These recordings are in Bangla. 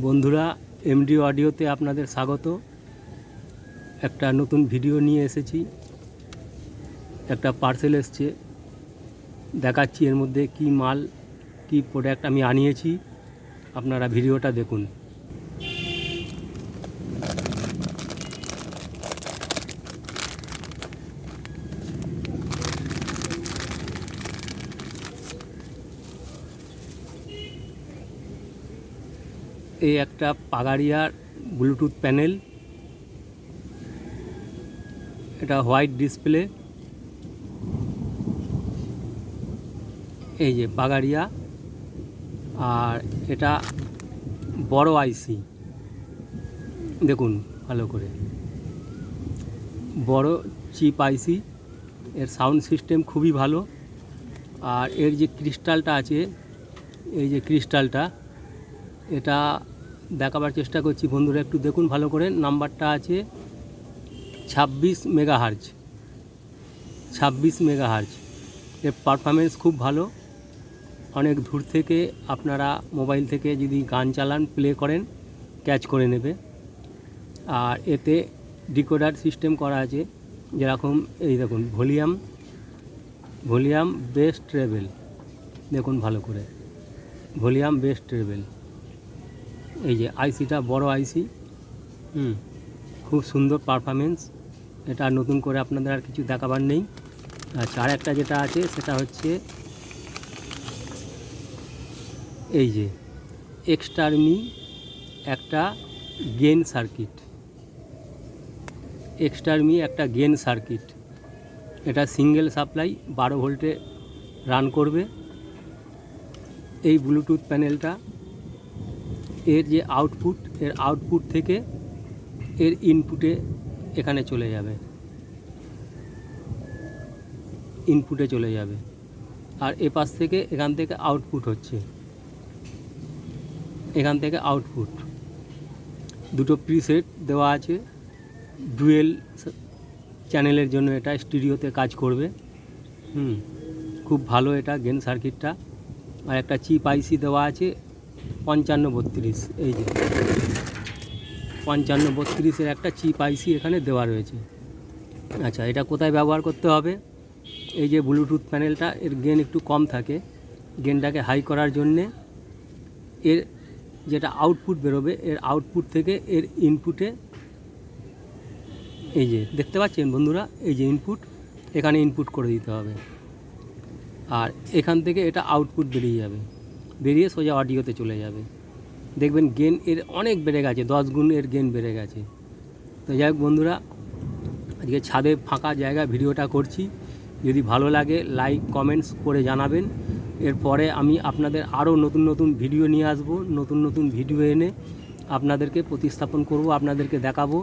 বন্ধুরা, এমডি অডিওতে আপনাদের স্বাগত। একটা নতুন ভিডিও নিয়ে এসেছি। একটা পার্সেল এসছে, দেখাচ্ছি এর মধ্যে কি মাল, কি প্রোডাক্ট আমি আনিয়েছি। আপনারা ভিডিওটা দেখুন। এই একটা পাগাড়িয়ার ব্লুটুথ প্যানেল, এটা হোয়াইট ডিসপ্লে। এই যে পাগাড়িয়া, আর এটা বড় আইসি, দেখুন ভালো করে, বড় চিপ আইসি। এর সাউন্ড সিস্টেম খুবই ভালো। আর এর যে ক্রিস্টালটা আছে, এই যে ক্রিস্টালটা, এটা দেখাবার চেষ্টা করছি বন্ধুরা, একটু দেখুন ভালো করে। নাম্বারটা আছে 26 মেগাহার্জ। 26 মেগাহার্জ। এর পারফরমেন্স খুব ভালো। অনেক দূর থেকে আপনারা মোবাইল থেকে যদি গান চালান, প্লে করেন, ক্যাচ করে নেবে। আর এতে ডিকোডার সিস্টেম করা আছে, যেরকম এই দেখুন, ভলিউম বেস ট্রেবেল, দেখুন ভালো করে, ভলিউম বেস ট্রেবেল। এই যে আইসিটা বড় আইসি, খুব সুন্দর পারফরমেন্স। এটা নতুন করে আপনাদের আর কিছু দেখাবার নেই। আচ্ছা, আর একটা যেটা আছে সেটা হচ্ছে এই যে এক্সটারমি একটা গেন সার্কিট। এক্সটারমি একটা গেন সার্কিট, এটা সিঙ্গেল সাপ্লাই 12 ভোল্টে রান করবে। এই ব্লুটুথ প্যানেলটা, এর যে আউটপুট, এর আউটপুট থেকে এর ইনপুটে এখানে চলে যাবে, ইনপুটে চলে যাবে। আর এপাশ থেকে এখান থেকে আউটপুট হচ্ছে, এখান থেকে আউটপুট। দুটো প্রিসেট দেওয়া আছে, ডুয়েল চ্যানেলের জন্য এটা স্টুডিওতে কাজ করবে। খুব ভালো এটা গেন সার্কিটটা। আর একটা চিপ আইসি দেওয়া আছে 5532। এই যে 5532-এর একটা চিপ আইসি এখানে দেওয়া রয়েছে। আচ্ছা, এটা কোথায় ব্যবহার করতে হবে? এই যে ব্লুটুথ প্যানেলটা, এর গেন একটু কম থাকে। গেনটাকে হাই করার জন্যে এর যেটা আউটপুট বেরোবে, এর আউটপুট থেকে এর ইনপুটে, এই যে দেখতে পাচ্ছেন বন্ধুরা, এই যে ইনপুট, এখানে ইনপুট করে দিতে হবে। আর এখান থেকে এটা আউটপুট বেরিয়ে যাবে, বেরিয়ে সোজা অডিওতে চলে যাবে। দেখবেন গেন এর অনেক বেড়ে গেছে, 10 গুণ এর গেন বেড়ে গেছে। তো যাই হোক বন্ধুরা, আজকে ছাদে ফাঁকা জায়গায় ভিডিওটা করছি। যদি ভালো লাগে লাইক কমেন্টস করে জানাবেন। এরপরে আমি আপনাদের আরও নতুন নতুন ভিডিও নিয়ে আসব। নতুন নতুন ভিডিও এনে আপনাদেরকে প্রতিস্থাপন করব, আপনাদেরকে দেখাবো।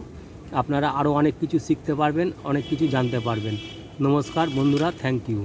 আপনারা আরও অনেক কিছু শিখতে পারবেন, অনেক কিছু জানতে পারবেন। নমস্কার বন্ধুরা, থ্যাংক ইউ।